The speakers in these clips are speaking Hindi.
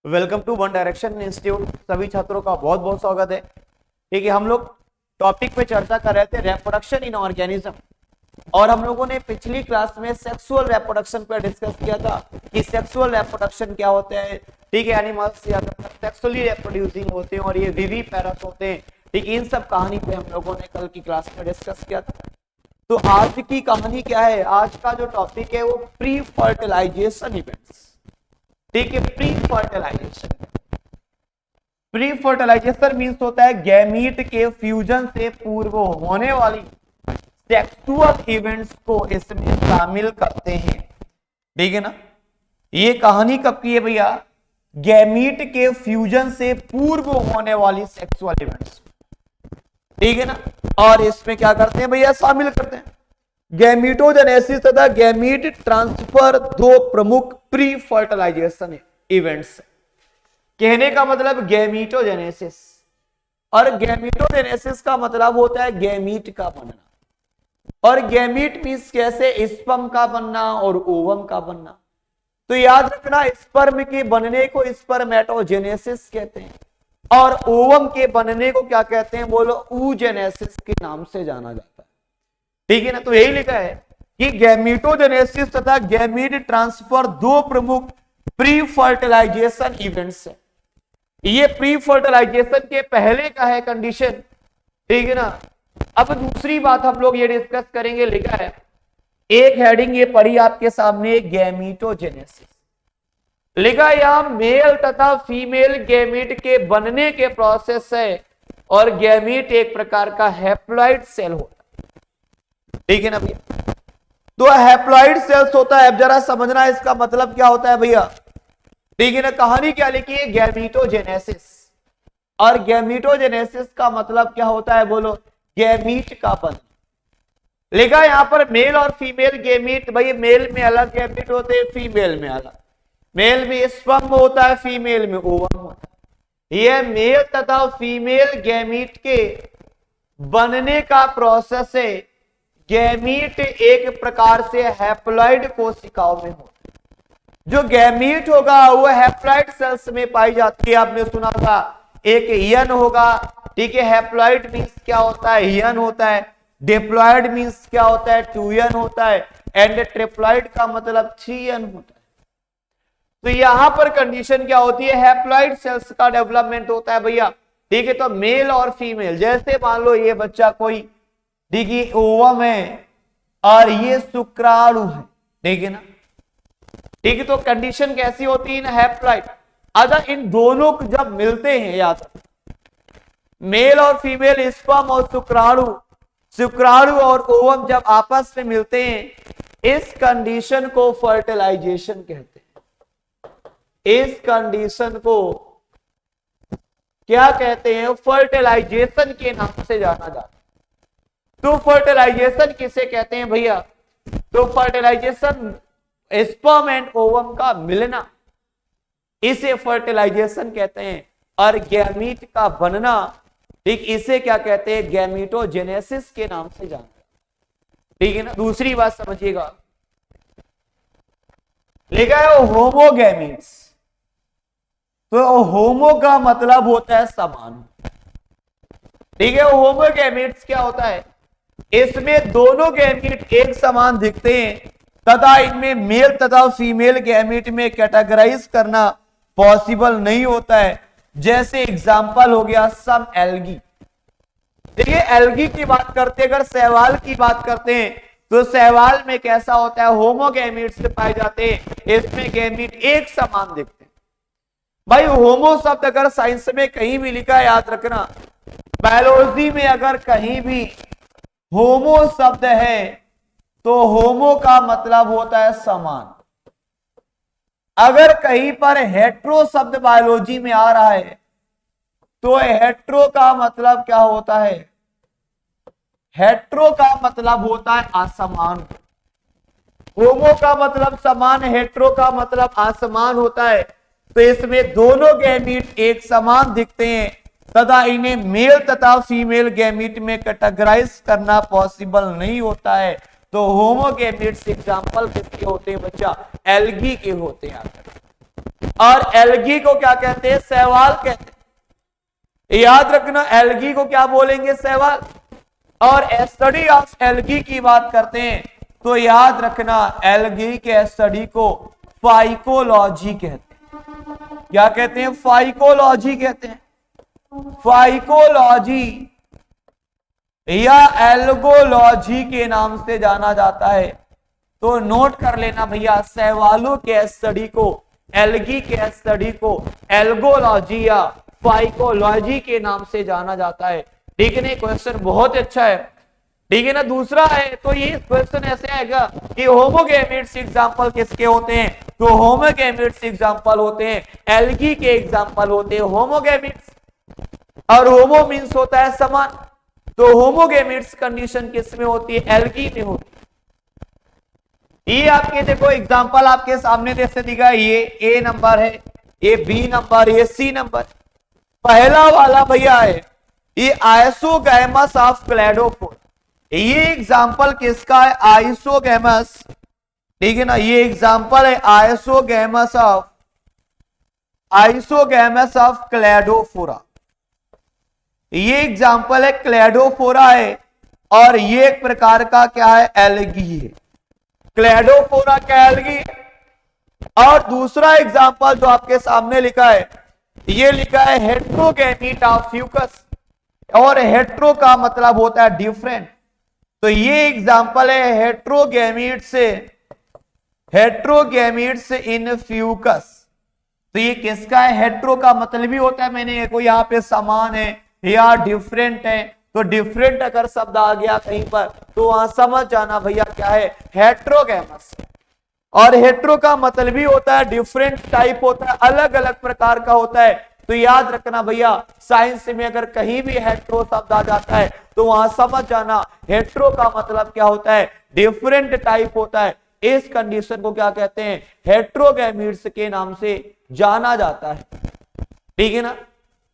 Welcome to One Direction Institute. सभी छात्रों का बहुत बहुत स्वागत है। ठीक है, हम लोग टॉपिक पे चर्चा कर रहे थे रिप्रोडक्शन इन ऑर्गेनिज्म, और हम लोगों ने पिछली क्लास में सेक्सुअल रिप्रोडक्शन पर डिस्कस किया था कि सेक्सुअल रिप्रोडक्शन क्या होता है। ठीक है, एनिमल्स या सेक्सुअली रिप्रोड्यूसिंग होते हैं और ये विविपेरस होते हैं। ठीक है, इन सब कहानी पे हम लोगों ने कल की क्लास में डिस्कस किया था। तो आज की कहानी क्या है, आज का जो टॉपिक है वो प्री फर्टिलाइजेशन इवेंट्स। ठीक है, pre fertilisation. Pre fertilisation means होता है गैमीट के फ्यूजन से पूर्व होने वाली सेक्सुअल इवेंट्स को इसमें शामिल करते हैं। ठीक है ना, ये कहानी कब की है भैया? गैमीट के फ्यूजन से पूर्व होने वाली सेक्सुअल इवेंट्स। ठीक है ना, और इसमें क्या करते हैं भैया? शामिल करते हैं गैमीटोजेनेसिस तथा गैमीट ट्रांसफर, दो प्रमुख प्री फर्टिलाइजेशन इवेंट्स। कहने का मतलब गैमीटोजेनेसिस, और गैमीटोजेनेसिस का मतलब होता है गैमीट का बनना। और गैमीट मींस कैसे? स्पर्म का बनना और ओवम का बनना। तो याद रखना, स्पर्म के बनने को स्पर्मेटोजेनेसिस कहते हैं और ओवम के बनने को क्या कहते हैं? बोलो, ऊजेनेसिस के नाम से जाना जाता है। ठीक है ना, तो यही लिखा है कि गैमीटोजेनेसिस तथा गैमीट ट्रांसफर दो प्रमुख प्री फर्टिलाइजेशन इवेंट्स है। ये प्री फर्टिलाइजेशन के पहले का है कंडीशन। ठीक है ना, अब दूसरी बात हम लोग ये डिस्कस करेंगे। लिखा है एक हेडिंग ये पढ़ी आपके सामने, गैमीटोजेनेसिस। लिखा यहां मेल तथा फीमेल गैमीट के बनने के प्रोसेस है, और गैमीट एक प्रकार का हैप्लॉइड सेल होता है। ठीक है ना भैया, तो हैप्लॉइड सेल्स होता है। अब जरा समझना इसका मतलब क्या होता है भैया। ठीक है ना, कहानी क्या लिखी है? गैमीटोजेनेसिस। और गैमीटोजेनेसिस का मतलब क्या होता है? बोलो, गैमीट का बनना। लिखा यहां पर मेल और फीमेल गैमीट। भाई मेल में अलग गैमीट होते हैं, फीमेल में अलग। मेल में स्पर्म होता है, फीमेल में ओवम होता है। यह मेल तथा फीमेल गैमीट के बनने का प्रोसेस है। गैमीट एक प्रकार से हैप्लॉइड कोशिकाओं में होता है। जो गैमीट होगा वो हैप्लॉइड सेल्स में पाई जाती है। आपने सुना था एक हियन होगा। ठीक है, हैप्लॉइड मींस क्या होता है? हियन होता है। डिप्लॉइड मींस क्या होता है? टूयन होता है। एंड ट्रिप्लॉइड का मतलब थ्रीयन होता है। तो यहां पर कंडीशन क्या होती है? हैप्लॉइड सेल्स का डेवलपमेंट होता है भैया। ठीक है, तो मेल और फीमेल, जैसे मान लो ये बच्चा कोई, ठीक है, ओवम है और ये शुक्राणु है। ठीक है ना, ठीक है, तो कंडीशन कैसी होती है इन हैप्लॉइड? अगर इन दोनों जब मिलते हैं, याद मेल और फीमेल, स्पर्म और शुक्राणु, शुक्राणु और ओवम जब आपस में मिलते हैं, इस कंडीशन को फर्टिलाइजेशन कहते हैं। इस कंडीशन को क्या कहते हैं? फर्टिलाइजेशन के नाम से जाना जाता है। तो फर्टिलाइजेशन किसे कहते हैं भैया? तो फर्टिलाइजेशन स्पर्म एंड ओवम का मिलना, इसे फर्टिलाइजेशन कहते हैं। और गैमीट का बनना, ठीक, इसे क्या कहते हैं? गैमीटोजेनेसिस के नाम से जाना। ठीक है ना, दूसरी बात समझिएगा। लिखा है होमोगैमीट्स। तो होमो का मतलब होता है समान। ठीक है, होमोगैमीट्स क्या होता है? इसमें दोनों गैमीट एक समान दिखते हैं तथा इनमें मेल तथा फीमेल गैमीट में कैटेगराइज करना पॉसिबल नहीं होता है। जैसे एग्जांपल हो गया सम एल्गी। देखिए, एल्गी की बात करते हैं, अगर शैवाल की बात करते हैं, तो शैवाल में कैसा होता है? होमोगैमीट्स पाए जाते हैं, इसमें गैमीट एक समान दिखते हैं। भाई होमो शब्द अगर साइंस में कहीं भी लिखा है, याद रखना, बायोलॉजी में अगर कहीं भी होमो शब्द है तो होमो का मतलब होता है समान। अगर कहीं पर हेट्रो शब्द बायोलॉजी में आ रहा है तो हेट्रो का मतलब क्या होता है? हेट्रो का मतलब होता है असमान। होमो का मतलब समान, हेट्रो का मतलब असमान होता है। तो इसमें दोनों गैमीट एक समान दिखते हैं तथा इन्हें मेल तथा फीमेल गैमीट में कैटेगराइज करना पॉसिबल नहीं होता है। तो होमोगैमीट्स एग्जांपल किसके होते हैं बच्चा? एल्गी के होते हैं। और एल्गी को क्या कहते हैं? शैवाल कहते हैं। याद रखना, एल्गी को क्या बोलेंगे? शैवाल। और स्टडी ऑफ एल्गी की बात करते हैं तो याद रखना, एल्गी के स्टडी को फाइकोलॉजी कहते हैं। क्या कहते हैं? फाइकोलॉजी कहते हैं। फाइकोलॉजी या एल्गोलॉजी के नाम से जाना जाता है। तो नोट कर लेना भैया, शैवालों के स्टडी को, एल्गी के स्टडी को एल्गोलॉजी या फाइकोलॉजी के नाम से जाना जाता है। ठीक है ना? क्वेश्चन बहुत अच्छा है। ठीक है ना? दूसरा है, तो ये क्वेश्चन ऐसे आएगा कि होमोगैमेट्स एग्जांपल किसके होते हैं? तो होमोगैमेट्स एग्जांपल होते हैं एल्गी के एग्जांपल होते हैं होमोगैमेट्स। और होमो मीन्स होता है समान, तो होमोगैमेट्स कंडीशन किस में होती है? एल्गी में होती है। ये आपके देखो एग्जांपल आपके सामने जैसे दिखा है, ये ए नंबर है, ये बी नंबर, ये सी नंबर। पहला वाला भैया है ये आइसोगैमस ऑफ क्लैडोफोर। ये एग्जांपल किसका है? आइसोगैमस। ठीक है ना? ये एग्जांपल है आइसोगैमस ऑफ क्लैडोफोरा। ये एग्जांपल है क्लैडोफोरा है, और ये एक प्रकार का क्या है? एल्गी है। क्लैडोफोरा का एल्गी। और दूसरा एग्जांपल जो आपके सामने लिखा है, ये लिखा है हेट्रोगैमीट ऑफ फ्यूकस, और हेट्रो का मतलब होता है डिफरेंट। तो ये एग्जांपल है हेट्रोगैमीट्स इन फ्यूकस। तो ये किसका है? हेट्रो का मतलब भी होता है, मैंने कोई यहाँ पे समान है या डिफरेंट है, तो डिफरेंट अगर शब्द आ गया कहीं पर तो वहां समझ जाना भैया क्या है? हेट्रोगैमस। और हेट्रो का मतलब भी होता है डिफरेंट टाइप होता है, अलग अलग प्रकार का होता है। तो याद रखना भैया, साइंस में अगर कहीं भी हेट्रो शब्द आ जाता है तो वहां समझ जाना हेट्रो का मतलब क्या होता है? डिफरेंट टाइप होता है। इस कंडीशन को क्या कहते हैं? हेट्रोगैमीट्स के नाम से जाना जाता है। ठीक है ना?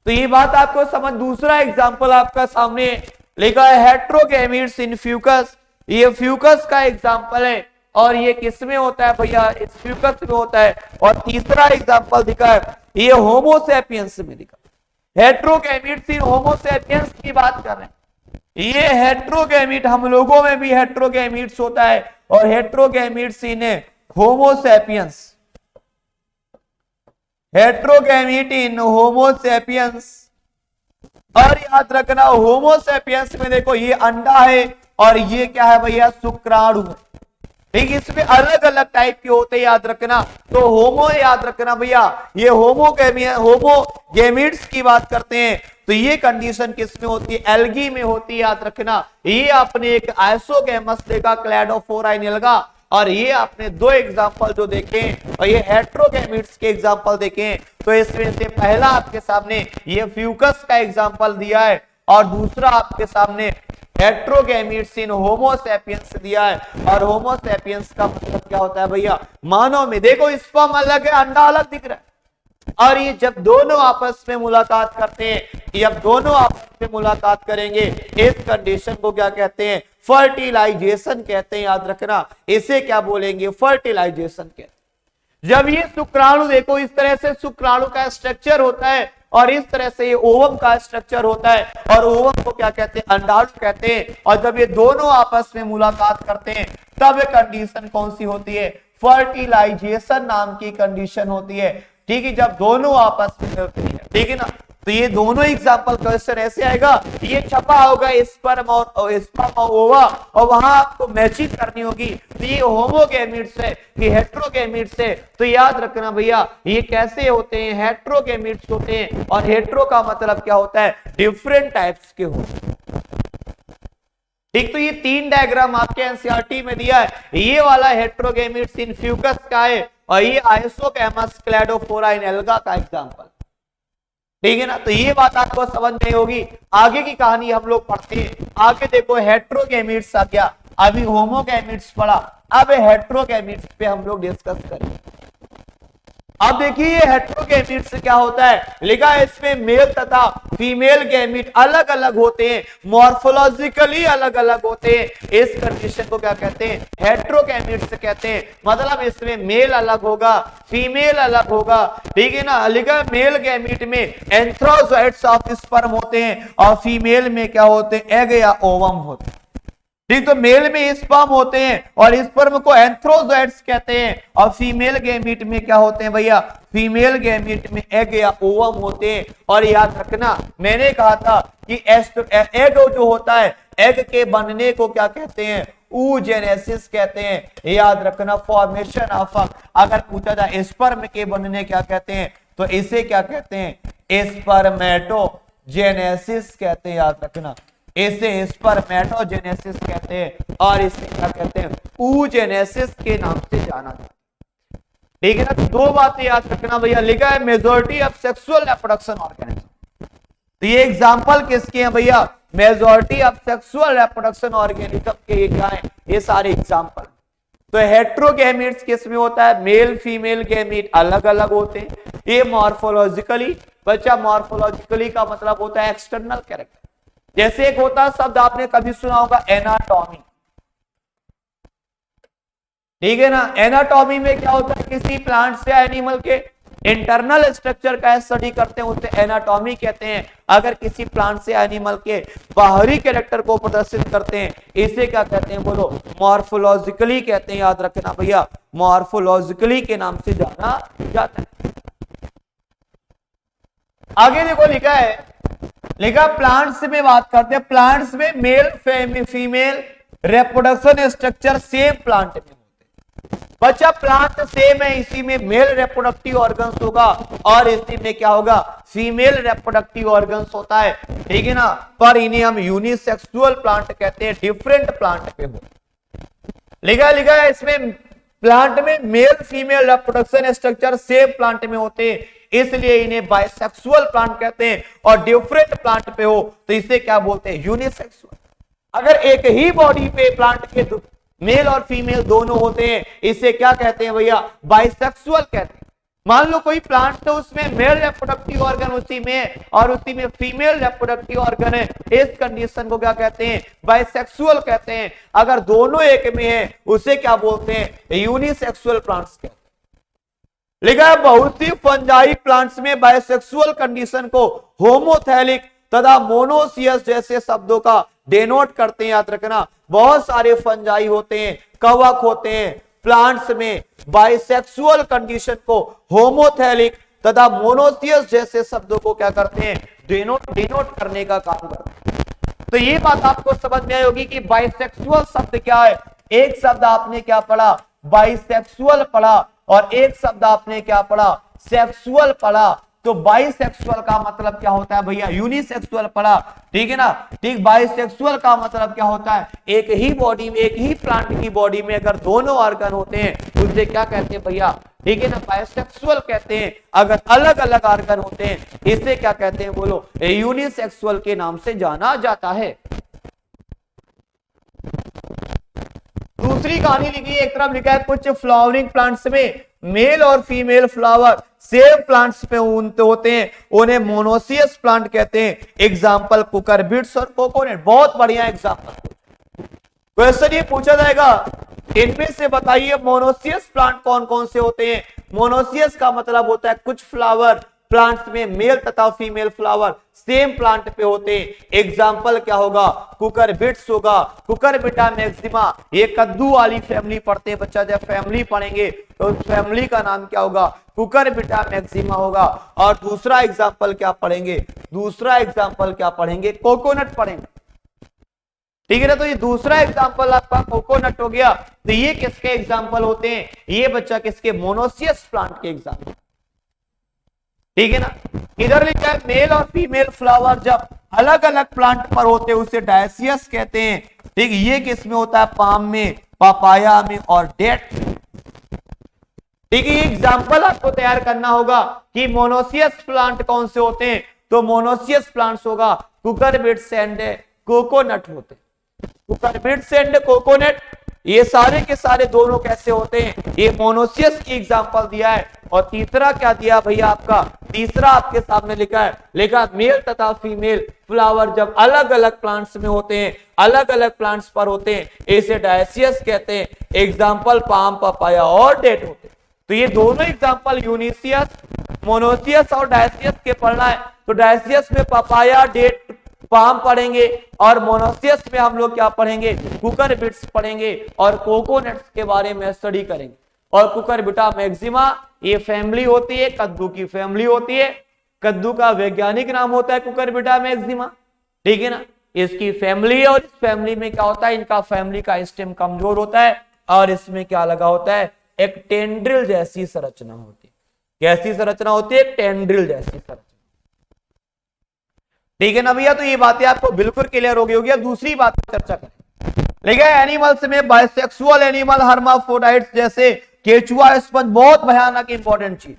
तो ये बात आपको समझ। दूसरा एग्जांपल आपका सामने लिखा है हेट्रोगैमीट्स इन फ्यूकस। ये फ्यूकस का एग्जांपल है, और ये किस में होता है भैया? इस फ्यूकस में होता है। और तीसरा एग्जांपल दिखा है, ये होमोसेपियंस में दिखा। हेट्रोगैमीट्स इन होमोसेपियंस की बात कर रहे हैं। ये हेट्रोगैमीट, हम लोगों में भी हेट्रोगैमीट्स होता है, और हेट्रोगैमीट्स इन होमोसेपियंस। हेट्रोगैमीट इन होमोसेपियंस। और याद रखना, होमोसेपियंस में देखो ये अंडा है, और ये क्या है भैया? शुक्राणु है। ठीक, इसमें अलग अलग टाइप के होते हैं, याद रखना। तो होमो याद रखना भैया, ये होमोगैमीट्स की बात करते हैं, तो ये कंडीशन किस में होती है? एल्गी में होती है, याद रखना। ये आपने एक आइसोगैमस देखा, क्लैडोफोरा इन एल्गा, और ये आपने दो एग्जांपल जो देखे और ये हेट्रोगैमीट्स के एग्जांपल देखे। तो इसमें से पहला आपके सामने ये फ्यूकस का एग्जांपल दिया है, और दूसरा आपके सामने हेट्रोगैमीट्स इन होमोसेपियंस दिया है। और होमोसेपियंस का मतलब क्या होता है भैया? मानव में देखो स्पर्म अलग है, अंडा अलग दिख रहा है, और ये जब दोनों आपस में मुलाकात करते हैं, जब दोनों आपस में मुलाकात करेंगे, इस कंडीशन को क्या कहते हैं? फर्टिलाइजेशन कहते हैं, याद रखना। इसे क्या बोलेंगे? फर्टिलाइजेशन कहते हैं। जब ये शुक्राणु देखो, इस तरह से शुक्राणु का स्ट्रक्चर होता है, और इस तरह से ये ओवम का स्ट्रक्चर होता है, और ओवम को क्या कहते हैं? अंडाणु कहते हैं। और जब ये दोनों आपस में मुलाकात करते हैं, तब कंडीशन कौन सी होती है? फर्टिलाइजेशन नाम की कंडीशन होती है। ठीक है, जब दोनों आपस में मिलते हैं। ठीक है ना? तो ये दोनों एग्जांपल क्वेश्चन ऐसे आएगा, ये छपा होगा स्पर्म और ओवा, और वहां आपको मैचिंग करनी होगी। तो ये होमोगैमीट्स है, ये हेट्रोगैमीट्स है। तो याद रखना भैया, ये कैसे होते हैं? हेट्रोगैमीट्स होते हैं, और हेट्रो का मतलब क्या होता है? डिफरेंट टाइप्स के होते हैं। ठीक, तो ये तीन डायग्राम आपके एनसीईआरटी में दिया है। ये वाला हेट्रोगैमीट्स इन फ्यूकस का है, और ये आइसोगैमस क्लैडोफोरा इन एल्गा का एग्जांपल। ठीक है ना? तो ये बात आपको समझ में होगी। आगे की कहानी हम लोग पढ़ते हैं। आगे देखो हेट्रोगैमीट्स आ गया, अभी होमोगैमीट्स पढ़ा, अब हेट्रोगैमीट्स पे हम लोग डिस्कस करेंगे। अब देखिए ये हेटेरोगैमीट से क्या होता है, लिखा है इसमें मेल तथा फीमेल गैमीट अलग अलग होते हैं, मॉर्फोलॉजिकली अलग अलग होते हैं। इस कंडीशन को क्या कहते हैं, हेटेरोगैमीट से कहते हैं। मतलब इसमें मेल अलग होगा, फीमेल अलग होगा, ठीक है ना। लिखा है मेल गैमीट में एंथ्रोजोइड्स ऑफ स्पर्म होते हैं और फीमेल में क्या होते हैं, एग या ओवम होते हैं। ठीक, तो मेल में स्पर्म होते हैं और स्पर्म को एंथ्रोजोइड्स कहते हैं और फीमेल गैमीट में क्या होते हैं भैया, फीमेल गैमीट में एग या ओवम होते हैं। और याद रखना मैंने कहा था कि एग जो होता है, एग के बनने को क्या कहते हैं, oogenesis कहते हैं। याद रखना फॉर्मेशन ऑफ, अगर पूछा जाए स्पर्म के बनने क्या कहते हैं तो इसे क्या कहते हैं, स्पर्मेटोजेनेसिस कहते हैं। याद रखना इसे स्पर्मेटोजेनेसिस कहते हैं और इसे क्या कहते हैं, oogenesis के नाम से जाना जाता है। ठीक है ना। तो दो बातें याद रखना भैया, लिखा है majority of sexual reproduction organism. तो ये एग्जांपल किसके हैं भैया, majority of sexual reproduction organism के क्या है, ये सारे एग्जांपल। तो हेटेरोगैमीट्स किसमें होता है, मेल फीमेल गैमीट अलग अलग होते हैं। ये मॉर्फोलॉजिकली, बच्चा मॉर्फोलॉजिकली का मतलब होता है एक्सटर्नल कैरेक्टर। जैसे एक होता है शब्द आपने कभी सुना होगा एनाटॉमी, ठीक है ना। एनाटॉमी में क्या होता है, किसी प्लांट से एनिमल के इंटरनल स्ट्रक्चर का स्टडी करते हैं, उसे एनाटॉमी कहते हैं। अगर किसी प्लांट से एनिमल के बाहरी कैरेक्टर को प्रदर्शित करते हैं, इसे क्या कहते हैं बोलो, मॉर्फोलॉजिकली कहते हैं। याद रखना भैया, मॉर्फोलॉजिकली के नाम से जाना जाता है। आगे देखो लिखा है, लिखा प्लांट्स में बात करते हैं, प्लांट्स में male female reproduction structure same plant में होते हैं। बच्चा प्लांट सेम है, इसी में मेल रिप्रोडक्टिव ऑर्गन्स होगा और इसी में क्या होगा, फीमेल रिप्रोडक्टिव ऑर्गन्स होता है, ठीक है ना। पर इन्हें हम यूनिसेक्सुअल प्लांट कहते हैं, डिफरेंट प्लांट पे हो। लिखा है इसमें प्लांट में male female reproduction structure same plant में होते हैं, इसलिए इन्हें बाइसेक्सुअल प्लांट कहते हैं। और डिफरेंट प्लांट पे हो तो इसे क्या बोलते हैं, यूनिसेक्सुअल। अगर एक ही बॉडी पे प्लांट के मेल और फीमेल दोनों होते हैं, इसे क्या कहते हैं भैया, बाइसेक्सुअल कहते हैं। मान लो कोई प्लांट तो उसमें मेल रिप्रोडक्टिव ऑर्गन उसी में है और उसी में फीमेल रिप्रोडक्टिव ऑर्गन है, इस कंडीशन को क्या कहते हैं, बाइसेक्सुअल कहते हैं। अगर दोनों एक में है उसे क्या बोलते हैं, यूनिसेक्सुअल प्लांट्स कहते हैं। लिखा है बहुत सी फंजाई प्लांट्स में बाइसेक्सुअल कंडीशन को होमोथैलिक तथा मोनोसियस जैसे शब्दों का डेनोट करते हैं। याद रखना बहुत सारे फंजाई होते हैं, कवक होते हैं, प्लांट्स में बाइसेक्सुअल कंडीशन को होमोथैलिक तथा मोनोसियस जैसे शब्दों को क्या करते हैं, डेनोट करने का काम करते हैं। तो ये बात आपको समझ में आई होगी कि बाइसेक्सुअल शब्द क्या है। एक शब्द आपने क्या पढ़ा, बाइसेक्सुअल पढ़ा, और एक शब्द आपने क्या पढ़ा, सेक्सुअल पढ़ा। तो बाइसेक्सुअल का मतलब क्या होता है भैया, यूनिसेक्सुअल पढ़ा, ठीक है ना। ठीक, बाइसेक्सुअल का मतलब क्या होता है, एक ही बॉडी में, एक ही प्लांट की बॉडी में अगर दोनों ऑर्गन होते हैं उसे क्या कहते हैं भैया, ठीक है ना, बाइसेक्सुअल कहते हैं। अगर अलग अलग ऑर्गन होते हैं इसे क्या कहते हैं बोलो, यूनिसेक्सुअल के नाम से जाना जाता है। दूसरी कहानी लिखी है, एक तरफ लिखा है कुछ फ्लावरिंग प्लांट्स में मेल और फीमेल फ्लावर सेम प्लांट्स पे होते हैं, उन्हें मोनोसियस प्लांट कहते हैं। एग्जांपल कुकरबिट्स और कोकोनट, बहुत बढ़िया एग्जांपल। क्वेश्चन ये पूछा जाएगा, इनमें से बताइए मोनोसियस प्लांट कौन कौन से होते हैं। मोनोसियस का मतलब होता है कुछ फ्लावर प्लांट्स में मेल तथा फीमेल फ्लावर सेम प्लांट पे होते हैं। एग्जाम्पल क्या होगा, कुकरबिट्स होगा, कुकरबिटा मैक्सिमा। ये कद्दू वाली फैमिली पढ़ते हैं बच्चा, जब फैमिली पढ़ेंगे तो फैमिली का नाम क्या होगा, कुकरबिटा मैक्सिमा होगा। और दूसरा एग्जाम्पल क्या पढ़ेंगे, दूसरा एग्जाम्पल क्या पढ़ेंगे, कोकोनट पढ़ेंगे, ठीक है ना। तो ये दूसरा एग्जाम्पल आपका कोकोनट हो गया। तो ये किसके एग्जाम्पल होते हैं, ये बच्चा किसके, मोनोसियस प्लांट के एग्जाम्पल, ठीक है ना। इधर लिखा है मेल और फीमेल फ्लावर जब अलग अलग प्लांट पर होते हैं उसे डायसियस कहते हैं। ठीक, ये किसमें होता है, पाम में, पपाया में और डेट। ठीक है, ये एग्जाम्पल आपको तैयार करना होगा कि मोनोसियस प्लांट कौन से होते हैं। तो मोनोसियस प्लांट्स होगा कुकरबिट्स एंड कोकोनट होते हैं, कुकरबिट्स एंड कोकोनट। ये सारे के सारे दोनों कैसे होते हैं, ये मोनोसियस की एग्जांपल दिया है। और तीसरा क्या दिया भैया आपका, तीसरा आपके सामने लिखा है, लिखा मेल तथा फीमेल फ्लावर जब अलग अलग प्लांट्स में होते हैं, अलग अलग प्लांट्स पर होते हैं, इसे डायसियस कहते हैं। एग्जाम्पल पाम, पपाया और डेट होते हैं। तो ये दोनों एग्जाम्पल यूनिसियस, मोनोसियस और डायसियस के पढ़ना है। तो डायसियस में पपाया, डेट, पाम पढ़ेंगे और मोनोसियस में हम लोग क्या पढ़ेंगे, कुकुरबिट्स पढ़ेंगे और कोकोनट्स के बारे में स्टडी करेंगे। और कुकुरबिटा मैक्सिमा ये फैमिली होती है, कद्दू की फैमिली होती है। कद्दू का वैज्ञानिक नाम होता है कुकुरबिटा मैक्सिमा, ठीक है ना। इसकी फैमिली, और इस फैमिली में क्या होता है, इनका फैमिली का स्टेम कमजोर होता है और इसमें क्या लगा होता है, एक टेंड्रिल जैसी संरचना होती है। कैसी संरचना होती है, टेंड्रिल जैसी संरचना, ठीक है ना भैया। तो ये बातें आपको बिल्कुल क्लियर हो गई होगी। अब दूसरी बात चर्चा करें, लेकिन एनिमल्स में बाइसेक्सुअल एनिमल, हर्माफ्रोडाइट्स जैसे केचुआ, स्पंज, बहुत भयानक इंपॉर्टेंट चीज।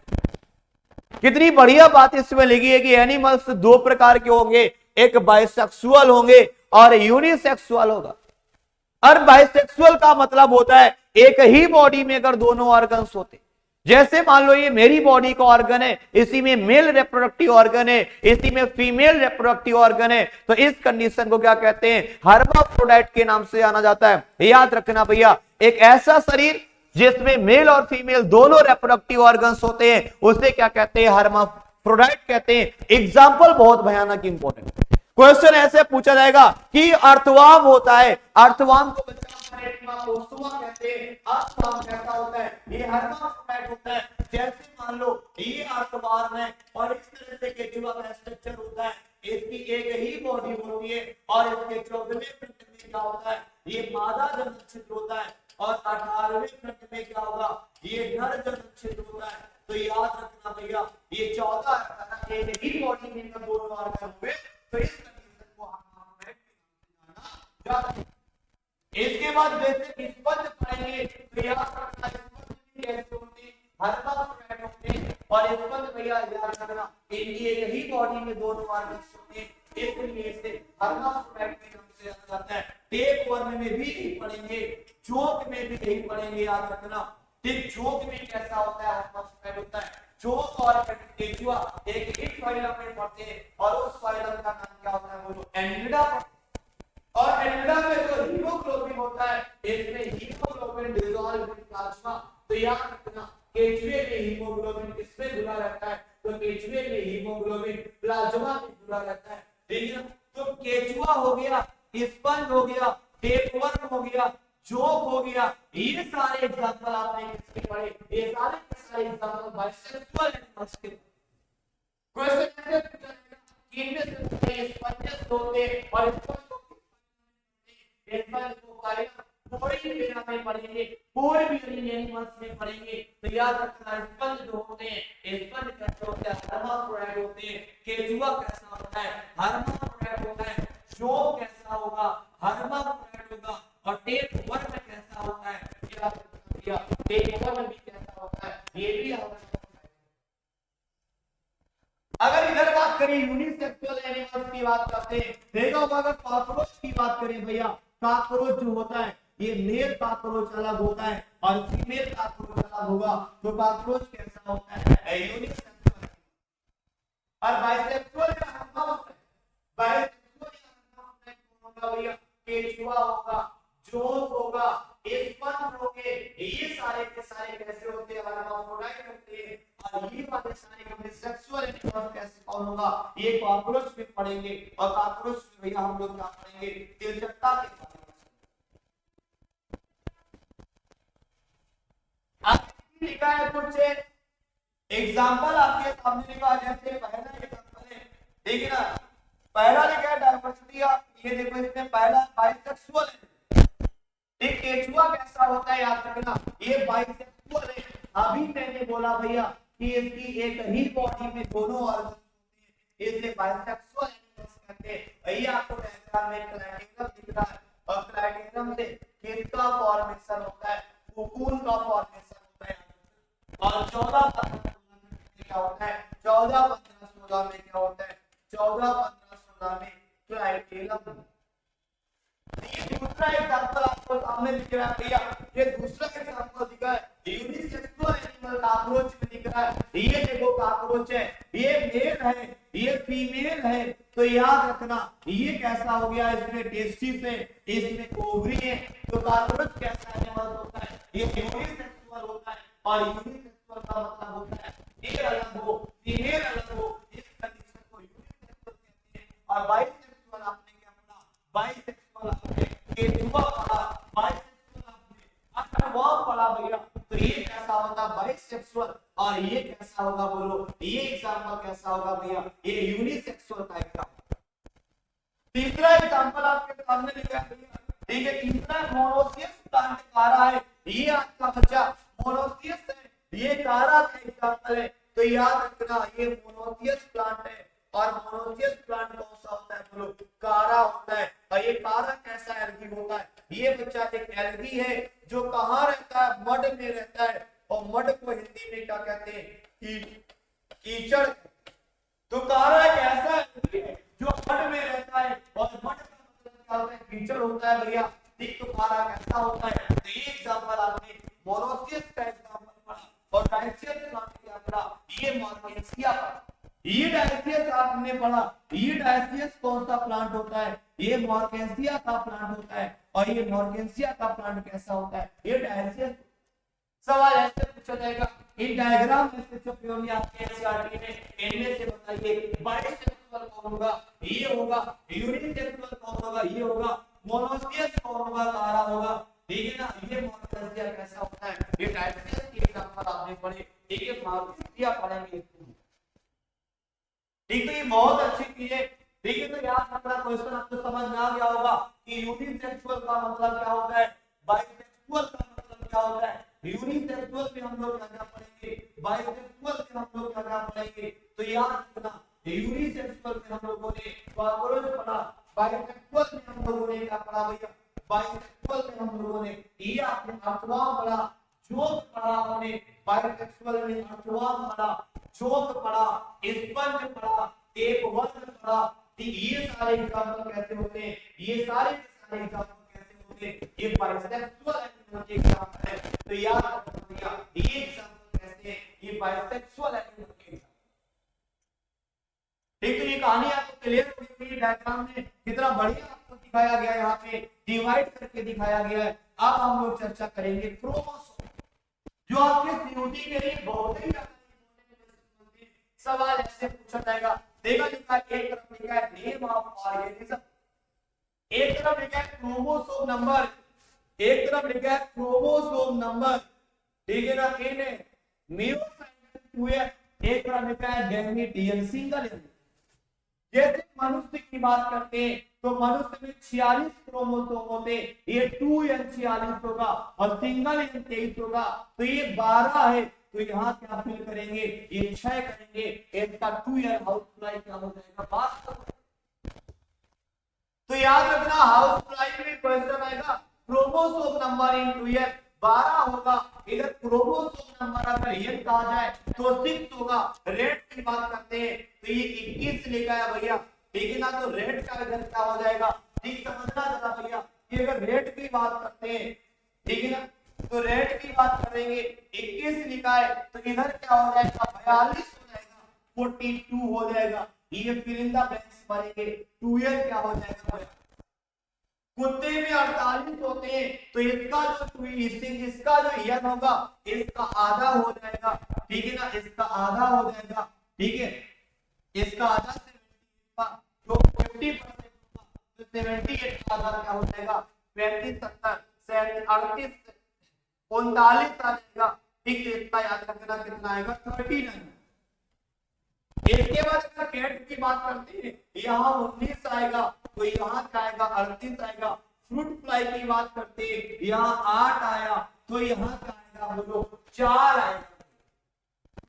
कितनी बढ़िया बात इसमें लिखी है कि एनिमल्स दो प्रकार के होंगे, एक बाइसेक्सुअल होंगे और यूनिसेक्सुअल होगा। और बाइसेक्सुअल का मतलब होता है एक ही बॉडी में अगर दोनों ऑर्गन्स होते, जैसे मान लो ये मेरी बॉडी का ऑर्गन है, इसी में मेल रिप्रोडक्टिव ऑर्गन है, इसी में फीमेल रिप्रोडक्टिव ऑर्गन है, तो इस कंडीशन को क्या कहते हैं, हर्माफ्रोडाइट के नाम से जाना जाता है। याद रखना भैया, एक ऐसा शरीर जिसमें मेल और फीमेल दोनों रिप्रोडक्टिव ऑर्गन्स होते हैं, उसे क्या कहते हैं, हर्माफ्रोडाइट कहते हैं। एग्जाम्पल बहुत भयानक इंपॉर्टेंट क्वेश्चन ऐसे पूछा जाएगा कि अर्थवाम होता है, अर्थवाम को कहते हैं, अर्थवाम कैसा होता है, ये हर्माफ्रोडाइट होता है। जैसे मान लो ये अर्थवाम है और इस तरह से केचुआ का स्ट्रक्चर होता है, इसकी एक ही बॉडी होती है और इसके 14वें फ्रंट में क्या होता है, ये मादा जनन छिद्र होता है और 18वें फ्रंट में क्या होगा, ये नर जनन छिद्र होता है। तो याद रखना भैया, ये 14 एक ही बॉडी में दोनों ऑर्गन हुए, तो इस कंडीशन को हर्माफ्रोडाइट जाना जाता है। इसके बाद जैसे स्पंज पढ़ेंगे तो याद रखना स्पंज कैसे होते हैं, हर्माफ्रोडाइट होते हैं। और स्पंज भैया याद रखना इनकी एक ही बॉडी में दोनों ऑर्गन्स होते हैं, इसलिए इसे हर्माफ्रोडाइट के नाम से जाना जाता है। टेप वर्म में भी यही पढ़ेंगे, जोक में भी यही पढ़ेंगे, याद रखना। ठीक, जोक में कैसा होता है, हर्माफ्रोडाइट होता है। जोक और केचुआ एक ही फाइलम में पढ़ते हैं और उस फाइलम का नाम क्या होता है, बोलो, एनिलिडा। और एनिलिडा में जो हीमोग्लोबिन होता है, इसमें हीमोग्लोबिन डिसॉल्व इन प्लाज्मा। तो याद रखना केचुए में हीमोग्लोबिन किसमें घुला रहता है, तो केचुए में हीमोग्लोबिन प्लाज्मा में घुला रहता है, ठीक है। तो केचुआ हो गया, स्पंज हो गया, टेपवर्म हो गया, जोक हो गया, ये सारे एग्जांपल आपने किसके पढ़े, ये सारे एग्जांपल बाइसेक्सुअल एनिमल्स के। क्वेश्चन ऐसे पूछा जाएगा कि इनमें से स्पंजेस होते हैं और स्पंज को पूरी दुनिया में पढ़ेंगे, पूरे भी एनिमल्स में पढ़ेंगे। तो याद रखना स्पंज जो होते हैं, स्पंज कैसे होते हैं, हर्माफ्रोडाइट होते हैं। केचुआ कैसा होता है, हर्माफ्रोडाइट होता है। जोक कैसा होगा, हर्माफ्रोडाइट होगा। और टेपवर्म कैसा होता है, याद रखिए, टेपवर्म भी कैसा होता है, ये भी याद रखना। अगर इधर बात करें यूनिसेक्सुअल एनिमल्स की बात करते हैं, देखा होगा अगर कॉकरोच की बात करें भैया, कॉकरोच जो होता है ये मेल कॉकरोच अलग होता है और फीमेल कॉकरोच अलग होगा। तो कॉकरोच कैसा होता है, यूनिसेक्सुअल। और बाइसेक्सुअल या हर्माफ्रोडाइट, बाइसेक्सुअल या हर्माफ्रोडाइट कौन होगा भैया, केचुआ होगा, जोक होगा, स्पंज होंगे, ये सारे के सारे कैसे होते हैं, हर्माफ्रोडाइट होते हैं। और ये वाले सारे यूनिसेक्सुअल एनिमल कैसे कौन होगा, ये कॉकरोच में पढ़ेंगे। और कॉकरोच में भैया हम लोग क्या पढ़ेंगे, तिलचट्टा के बारे में। आपने लिखा है कुछ एग्जांपल आपके सामने लिखा, जैसे पहला एग्जांपल है, ठीक है ना, पहला लिखा है डायवर्सिटी। ये देखो इसमें पहला बाइसेक्सुअल है, ठीक। केचुआ कैसा होता है, याद रखना ये बाइसेक्सुअल है। अभी मैंने बोला भैया कि इसकी एक ही बॉडी में दोनों ऑर्गन होते हैं, इसे बाइसेक्सुअल एनिमल्स कहते हैं। भैया आपको डायग्राम में क्लाइटेरियम दिख रहा है और क्लाइटेरियम से किसका फॉर्मेशन होता है, कोकून का फॉर्मेशन होता है। और 14-15 में क्या होता है, 14-15-16 में क्या होता है, 14-15-16 में क्लाइटेरियम। ये दूसरा एग्जांपल आपको सामने दिख रहा है भैया, काकरोच में दिख रहा है, ये देखो काकरोच है, ये मेल है, ये फीमेल है। तो याद रखना ये कैसा हो गया, इसमें टेस्टिस है, इसमें ओवरी है। तो काकरोच कैसा एनिमल होता है, ये यूनिसेक्सुअल होता है। और यूनिसेक्सुअल का मतलब होता है मेल अलग हो फीमेल अलग हो, इस कंडीशन को यूनिसेक्सुअल कहते हैं। और बाइसेक्सुअल आपने क्या पढ़ा, बाइसेक्सुअल आपने केचुआ पढ़ा, बाइसेक्सुअल आपने अर्थवर्म पढ़ा भैया। तो ये कैसा होगा बाइसेक्सुअल, और ये कैसा होगा बोलो, ये एग्जांपल कैसा होगा भैया, ये यूनिसेक्सुअल का एग्जांपल। तीसरा एग्जांपल आपके सामने लिखा है भैया, ठीक है। तीसरा मोनोसियस प्लांट कारा है, ये आपका बच्चा मोनोसियस है, ये कारा का एग्जांपल है। तो याद रखना ये मोनोसियस प्लांट है, और मोनोसियस प्लांट कौन सा होता है बोलो, कारा होता है। और ये कारा कैसा एल्गी होता है, ये बच्चा एक एल्गी है जो कहाँ रहता है, मड में रहता है। और मड को हिंदी में क्या कहते हैं, कीचड़। तो कारा एक ऐसा एल्गी है जो मड में रहता है, और मड का मतलब क्या होता है, कीचड़ होता है भैया। ठीक, तो कारा कैसा होता है, तो ये एग्जांपल आपने मोनोसियस का एग्जांपल पढ़ा। और डायसियस प्लांट क्या पढ़ा, ये मॉर्गेंसिया का, ये डायसियस आपने पढ़ा। ये डायसियस कौन सा प्लांट होता है, ये मॉर्गेंसिया का प्लांट होता है। और ये मॉर्गेंसिया का प्लांट कैसा होता है, ये डायसियस। सवाल ऐसे पूछा जाएगा, इन डायग्राम में से जो प्योरली आपके एनसीईआरटी में इनमें से बताइए बाइसेक्सुअल कौन होगा, ये होगा। यूनिसेक्सुअल कौन होगा, ये होगा। मोनोसियस कौन होगा, कारा होगा। ठीक है ना, ये मॉर्गेंसिया कैसा होता है, ये डायसियस के एग्जांपल आपने पढ़े। ठीक है, मॉर्गेंसिया पढ़ेंगे। ठीक है, ये बहुत अच्छी चीज है। ठीक है, तो याद रखना क्वेश्चन आपको समझ में आ गया होगा कि यूनिसेक्सुअल का मतलब क्या होता है, बाइसेक्सुअल का मतलब क्या होता है। यूनिसेक्सुअल में हम लोग क्या पढ़ेंगे, बाइसेक्सुअल में हम लोग क्या पढ़ेंगे। तो याद रखना यूनिसेक्सुअल में हम लोगों ने कॉकरोच पढ़ा, बाइसेक्सुअल में हम लोगों ने क्या पढ़ा भैया, बाइसेक्सुअल में हम लोगों ने ये आपने अर्थवर्म पढ़ा, जोक पढ़ा हमने। बाइसेक्सुअल में अर्थवर्म पढ़ा, जोक पढ़ा, स्पंज पढ़ा, टेपवर्म पढ़ा। ये सारे एग्जांपल कैसे होते हैं, ये सारे एग्जांपल कैसे होते हैं, ये बाइसेक्सुअल एनिमल के एग्जांपल है। तो याद रखिएगा ये एग्जांपल कैसे हैं, ये बाइसेक्सुअल एनिमल के। ठीक, तो ये कहानी आपको क्लियर हो गई। डायग्राम में कितना बढ़िया आपको दिखाया गया है, यहाँ पे डिवाइड करके दिखाया गया है। अब हम लोग चर्चा करेंगे क्रोमोसोम, जो आपके सीयूटी के लिए बहुत ही सवाल ऐसे पूछा जाएगा। देखा लिखा एक तरफ लिखा है नेम ऑफ ऑर्गेनिज्म, एक तरफ लिखा है क्रोमोसोम नंबर, एक तरफ लिखा है क्रोमोसोम नंबर। ठीक है ना, इन मियोसाइट हुए, एक तरफ लिखा है गैमेटियन सिंगल। जैसे मनुष्य की बात करते हैं तो मनुष्य में 46 क्रोमोसोम होते, ये 2n46 होगा, और सिंगल n 23 होगा। तो ये 12 है, तो यहाँ क्या फिल करेंगे, ये 6 करेंगे, इसका 2n हाउस फ्लाई क्या हो जाएगा, 12। तो याद रखना हाउस फ्लाई में क्वेश्चन आएगा क्रोमोसोम नंबर इन 2n 12 होगा। इधर क्रोमोसोम नंबर अगर n कहा जाए तो 6 होगा। रेड की बात करते हैं तो ये 21 लिखा है भैया। ठीक है ना, तो रेड का इधर क्या हो जाएगा, ठीक समझना जरा भैया कि अगर रेड की बात करते हैं, ठीक है ना, तो रेड की बात करेंगे 21 लिखा है, तो इधर क्या हो जाएगा 42 हो जाएगा, 42 हो जाएगा। ये फिर इन द ब्लैंक्स भरेंगे, 2n क्या हो जाएगा भैया। कुत्ते में 48 होते हैं, तो इसका जो इसका जो n होगा इसका आधा हो जाएगा। ठीक है ना, इसका आधा हो जाएगा। ठीक है, इसका आधा से जो 50% होगा, तो 78 का आधा क्या हो जाएगा, 35 70 38 39 आ जाएगा। ठीक है, इसका याद रखना कितना आएगा, 39। इसके बाद अगर कैट की बात करते हैं, यहाँ 19 आएगा, तो यहाँ क्या आएगा, 38 आएगा। फ्रूट फ्लाई की बात करते हैं, यहाँ 8 आया, तो यहाँ क्या आएगा बोलो, 4 आएगा।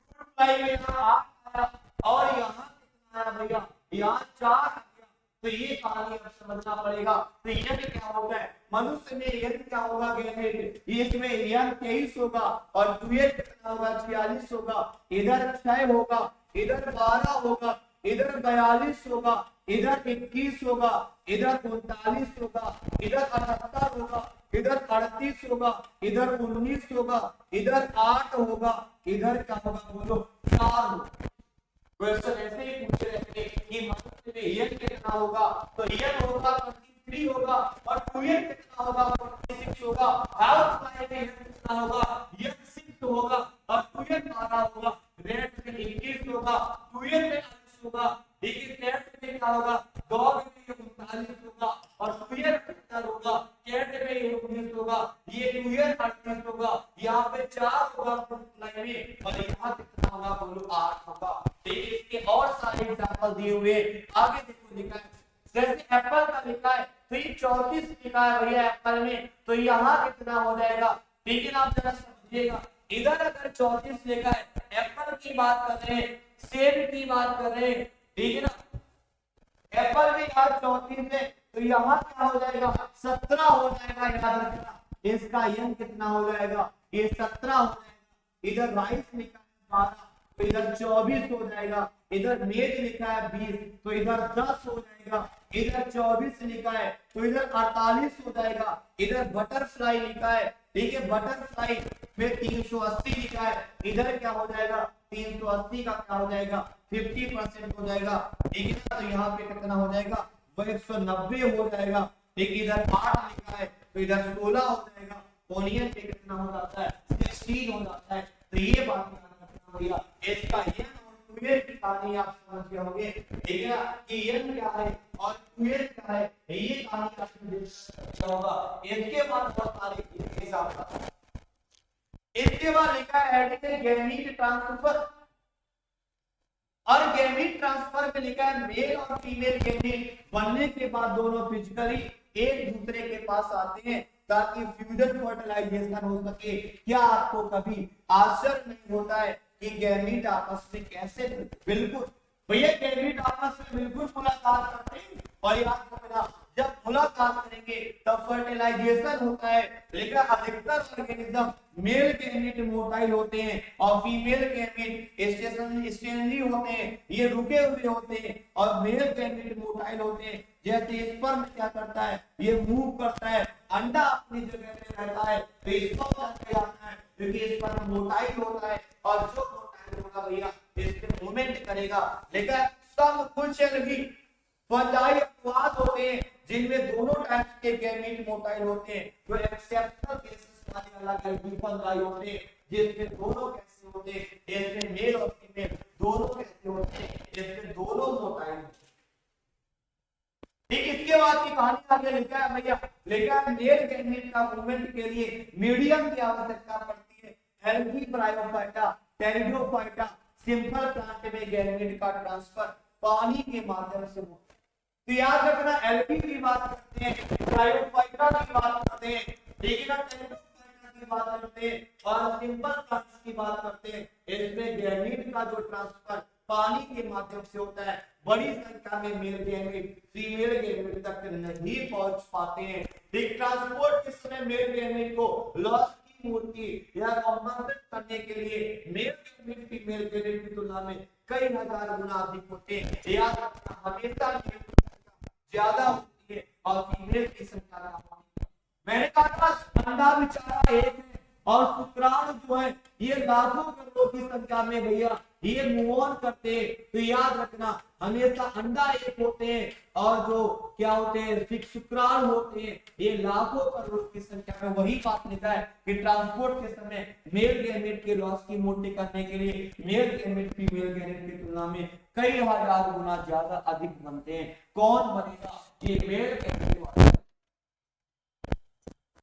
फ्रूट फ्लाई में यहाँ 8 आया, और यहाँ कितना आया भैया, यहाँ 4 आ गया। तो ये कहानी अब समझना पड़ेगा। तो ये क्या होगा, मनुष्य में यह क्या होगा, इसमें यह 23 होगा, और डुएल कितना होगा, 46 होगा। इधर 6 होगा, इधर 12 होगा, इधर 42 होगा, इधर 21 होगा, इधर 39 होगा, इधर 78 होगा। इधर 38 होगा, इधर 19 होगा, इधर 8 होगा, इधर क्या होगा बोलो 4 होगा। क्वेश्चन ऐसे ही पूछे रहते कि मनुष्य में यन कितना होगा, तो यन होगा 23 होगा और 2n कितना होगा 46 होगा। हाउस फ्लाई में यन कितना होगा, यन 6 होगा और 2n 12 होगा। रेट में 21 होगा, 2n में 40 होगा। ठीक है, कैट में क्या होगा, डॉग में ये 39 होगा और 2n 70 होगा। कैट में ये 19 होगा, ये 2n 38 होगा। यहाँ पे 4 होगा फ्लाई में और यहाँ कितना होगा बोलो 8 होगा। ठीक है, इसके और सारे एग्जांपल दिए हुए आगे देखो लिखा है। जैसे एप्पल का लिखा है तो ये 34 लिखा है भैया एप्पल में, तो यहाँ कितना हो जाएगा। ठीक है ना, आप जरा समझिएगा। इधर अगर 34 लिखा है, एप्पल की बात कर रहे हैं, सेब की बात कर रहे हैं, ठीक है ना, एप्पल में यहाँ 34 है तो यहाँ क्या हो जाएगा 17 हो जाएगा। याद रखना इसका यन कितना हो जाएगा, ये 17 हो जाएगा। इधर राइस लिखा है 12 तो इधर 24 हो जाएगा। इधर मेज लिखा है 20 तो इधर 10 हो जाएगा। इधर 24 लिखा है तो इधर 48 हो जाएगा। इधर बटरफ्लाई लिखा है, ठीक है, बटरफ्लाई में 380 लिखा है, इधर क्या हो जाएगा 380 का क्या हो जाएगा 50% हो जाएगा। ठीक है, तो यहाँ पे कितना हो जाएगा वो 190 हो जाएगा। ठीक, इधर 8 लिखा है तो इधर 16 हो जाएगा। ओनियन पे कितना हो जाता है 16 हो जाता है। तो ये बात भैया इसका यन और 2n की कहानी आप समझ गए होंगे। ठीक है ना, कि यन क्या है और 2n क्या है, ये कहानी आपको होगा। इसके बाद बहुत सारे हिसाब, इसके बाद लिखा है एडिटिव गैमीट ट्रांसफर। और गैमीट ट्रांसफर में लिखा है मेल और फीमेल गैमीट बनने के बाद दोनों फिजिकली एक दूसरे के पास आते हैं ताकि फ्यूजन फर्टिलाइजेशन हो सके। क्या आपको कभी आश्चर्य नहीं होता है कि गैमीट आपस में कैसे, बिल्कुल भैया गैमीट आपस में बिल्कुल मुलाकात करते हैं। और याद रखना जब मुलाकात करेंगे तब फर्टिलाइजेशन होता है। लेकिन अधिकतर ऑर्गेनिज्म मेल गैमीट मोटाइल होते हैं और फीमेल गैमीट स्टेशनरी होते हैं, ये रुके हुए होते हैं। और मेल गैमीट मोटाइल होते हैं। जैसे स्पर्म क्या करता है, ये मूव करता है, अंडा अपनी जगह पे रहता है तो इसको क्या आता है क्योंकि स्पर्म मोटाइल होता है और जो मोटाइल होगा भैया इसमें मूवमेंट करेगा। लेकिन सब कुछ भी फंजाई अपवाद होते हैं जिनमें दोनों टाइप्स के गैमीट मोटाइल होते हैं। जो एक्सेप्शनल केसेस वाले अलग अलग फंजाई होते हैं जिसमें दोनों कैसे होते हैं, इसमें मेल और फीमेल दोनों कैसे होते हैं, इसमें दोनों मोटाइल। ठीक, इसके बाद की कहानी आगे लिखा है भैया, लिखा है मेल गैमीट का मूवमेंट के लिए मीडियम की आवश्यकता पड़ती है। Algae bryophyta, pteridophyta, simple plant में गैमीट का ट्रांसफर पानी के माध्यम से होता है। तो याद रखना एल्गी की बात करते हैं, ब्रायोफाइटा की बात करते हैं, ठीक है ना, टेरिडोफाइटा की बात करते हैं और सिंपल प्लांट्स की बात करते हैं। इसमें गैमीट का जो ट्रांसफर पानी के माध्यम से होता है। बड़ी संख्या में मेल गैमीट फीमेल गैमीट तक नहीं पहुंच पाते हैं। ठीक, ट्रांसपोर्ट के समय मेल गैमीट को लॉस की मूर्ति या कॉम्पनसेट करने के लिए मेल गैमीट फीमेल गैमीट की तुलना में कई हजार गुना अधिक होते हैं। याद रखना हमेशा ज्यादा होती है और फीमेल की संख्या कम होती है। मैंने कहा था अंडा बेचारा एक है और शुक्राणु जो है ये लाखों करोड़ों की संख्या में भैया ये मूव ऑन करते हैं। तो याद रखना हमेशा अंडा एक होते हैं और जो क्या होते हैं शुक्राणु होते हैं ये लाखों करोड़ों की संख्या में। वही बात लिखा है कि ट्रांसपोर्ट के समय मेल गैमेट के लॉस की मूर्ति करने के लिए मेल गैमेट फीमेल गैमेट की तुलना में कई हजार गुना ज्यादा अधिक बनते हैं। कौन बनेगा, ये मेल गैमेट वाला।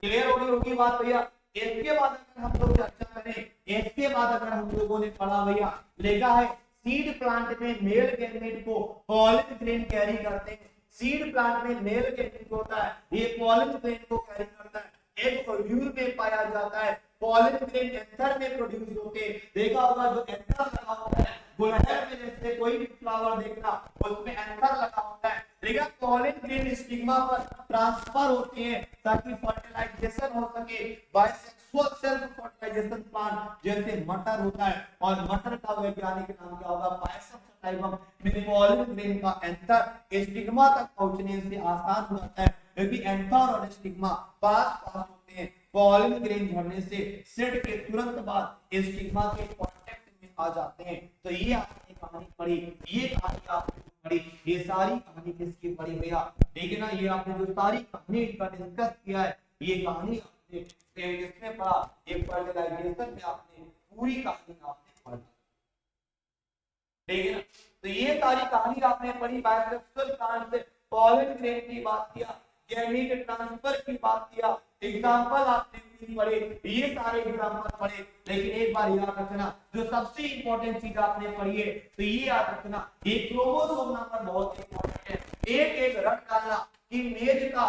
क्लियर होगी बात भैया। इसके बाद अगर हम लोग चर्चा करें, इसके बाद अगर हम लोगों ने पढ़ा भैया लिखा है सीड प्लांट में मेल गैमेट को पॉलन ग्रेन कैरी करते हैं। सीड प्लांट में मेल गैमेट होता है, ये पॉलन ग्रेन को कैरी करता है। एक ओव्यूल में पाया जाता है, पॉलन ग्रेन एंथर में प्रोड्यूस होते हैं। देखा होगा जो एंथर लगा होता है गुड़हल में, जैसे कोई भी फ्लावर देखना उसमें एंथर लगा होता है। देखा पॉलन ग्रेन स्टिग्मा पर ट्रांसफर होते हैं ताकि फर्टिलाइजेशन हो सके। बायसेक्सुअल सेल्फ फर्टिलाइजेशन प्लांट जैसे मटर होता है और मटर का वैज्ञानिक नाम क्या होगा पायसम सटाइवम में पॉलन ग्रेन का एंथर स्टिग्मा तक पहुंचने से आसान हो जाता है। क्योंकि एंथर और स्टिग्मा पास पास होते हैं। पॉलन ग्रेन झड़ने से सेट के तुरंत बाद स्टिग्मा के कांटेक्ट में आ जाते हैं। तो ये आपने कहानी पढ़ी, ये कहानी आपने पढ़ी, ये सारी कहानी किसकी पढ़ी भैया? ठीक है ना, ये आपने जो सारी कहानी का डिस्कस किया है, ये कहानी आपने किसमें पढ़ा? ये फर्टिलाइजेशन में आपने पूरी कहानी आपने पढ़ी, ठीक है ना। तो ये सारी कहानी आपने पढ़ी, बायसेक्सुअल प्लांट से पॉलन ग्रेन की बात किया, गैमीट ट्रांसफर की बात किया, एग्जांपल आपने भी पढ़े, ये सारे एग्जांपल पढ़े। लेकिन एक बार याद रखना, जो सबसे इंपॉर्टेंट चीज आपने पढ़ी है, तो ये याद रखना, ये क्रोमोसोम नंबर बहुत इंपॉर्टेंट है। एक एक रट डालना कि मेज का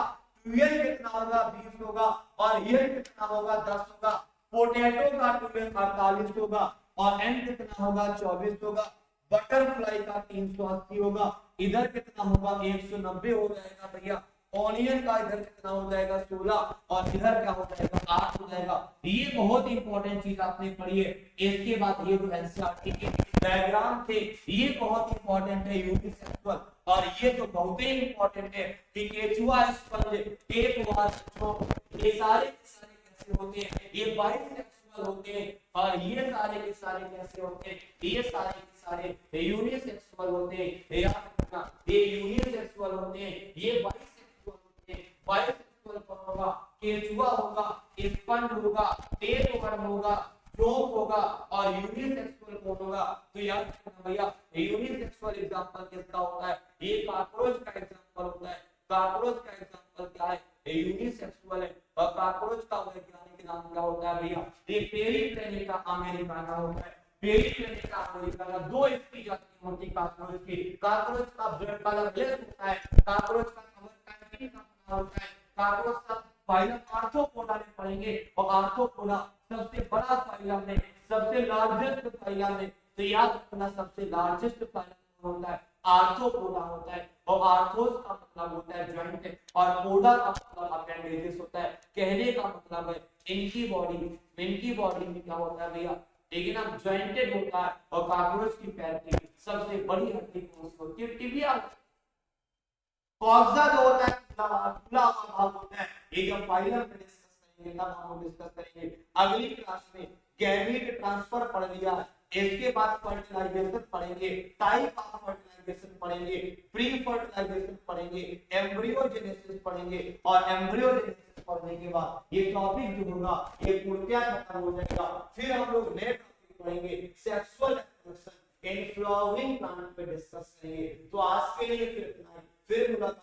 ट्वेल्व कितना होगा? 20 होगा, और ईयर कितना होगा? 10 होगा। पोटैटो का ट्वेल्व 48 होगा, और एंड कितना होगा? 24 होगा। बटरफ्लाई का 380 होगा, इधर कितना होगा? 190 हो जाएगा भैया। ऑनियन का इधर कितना हो जाएगा? 16, और इधर क्या हो जाएगा? 8 हो जाएगा। ये बहुत इंपॉर्टेंट चीज आपने पढ़ी है। इसके बाद ये जो एनसीईआरटी के डायग्राम थे, ये बहुत इंपॉर्टेंट है यूनिसेक्सुअल, और ये जो बहुत ही इंपॉर्टेंट है कि केचुआ स्पंज, टेप वास्पो, ये सारे कैसे होते हैं? ये बाइसेक्सुअल होते हैं, और ये सारे के सारे कैसे होते हैं? ये सारे के सारे यूनिसेक्सुअल होते हैं। याद रखना, ये यूनिसेक्सुअल होते हैं, ये बाइसेक्सुअल होते हैं। बाइसेक्सुअल कौन होगा? केचुआ होगा, स्पंज होगा, टेप वर्म होगा, ड्रोप होगा, और यूनिसेक्सुअल कौन होगा? तो याद रखना भैया, यूनिसेक्सुअल एग्जांपल किसका होता है? ये कॉकरोच का एग्जांपल होता है। कॉकरोच का एग्जांपल क्या है? यूनिसेक्सुअल है। और कॉकरोच का वैज्ञानिक नाम क्या होता है भैया? ये पेरिप्लेनिका अमेरिकाना होता है। पेरिप्लेनिका अमेरिकाना, दो इसकी जाति होती है कॉकरोच की। कॉकरोच का ब्लड कलर ब्लैक होता है, कॉकरोच का कलर कैंटीन का बना होता है। कॉकरोच का फाइलम आर्थ्रोपोडा में पढ़ेंगे, और आर्थ्रोपोडा सबसे बड़ा फाइलम है, सबसे लार्जेस्ट फाइलम है। तो याद रखना, सबसे लार्जेस्ट फाइलम होता है आर्थ्रोपोडा होता है, और आर्थोस का मतलब होता है जॉइंट, और पोडा का मतलब अपेंडेजेस होता है। कहने का मतलब है इनकी बॉडी में क्या होता है भैया? लेकिन अब जॉइंटेड होता है, और कॉकरोच की पैर की सबसे बड़ी हड्डी कौन सी होती है? टिबिया। कॉक्सा जो होता है खुला भाग होता है। ये जब फाइलम में डिस्कस करेंगे तब हम डिस्कस करेंगे। अगली क्लास में गैमीट ट्रांसफर पढ़ लिया, इसके बाद फर्टिलाइजेशन पढ़ेंगे, टाइप ऑफ फर्टिलाइजेशन पढ़ेंगे, प्री फर्टिलाइजेशन पढ़ेंगे, एम्ब्रियोजेनेसिस पढ़ेंगे, और एम्ब्रियोजेनेसिस पढ़ने के बाद ये टॉपिक जो होगा ये पूर्णतः खत्म हो जाएगा। फिर हम लोग नए टॉपिक पढ़ेंगे, sexual reproduction in flowering plant पे डिस्कस करेंगे। तो आज के लिए फिर मुलाकात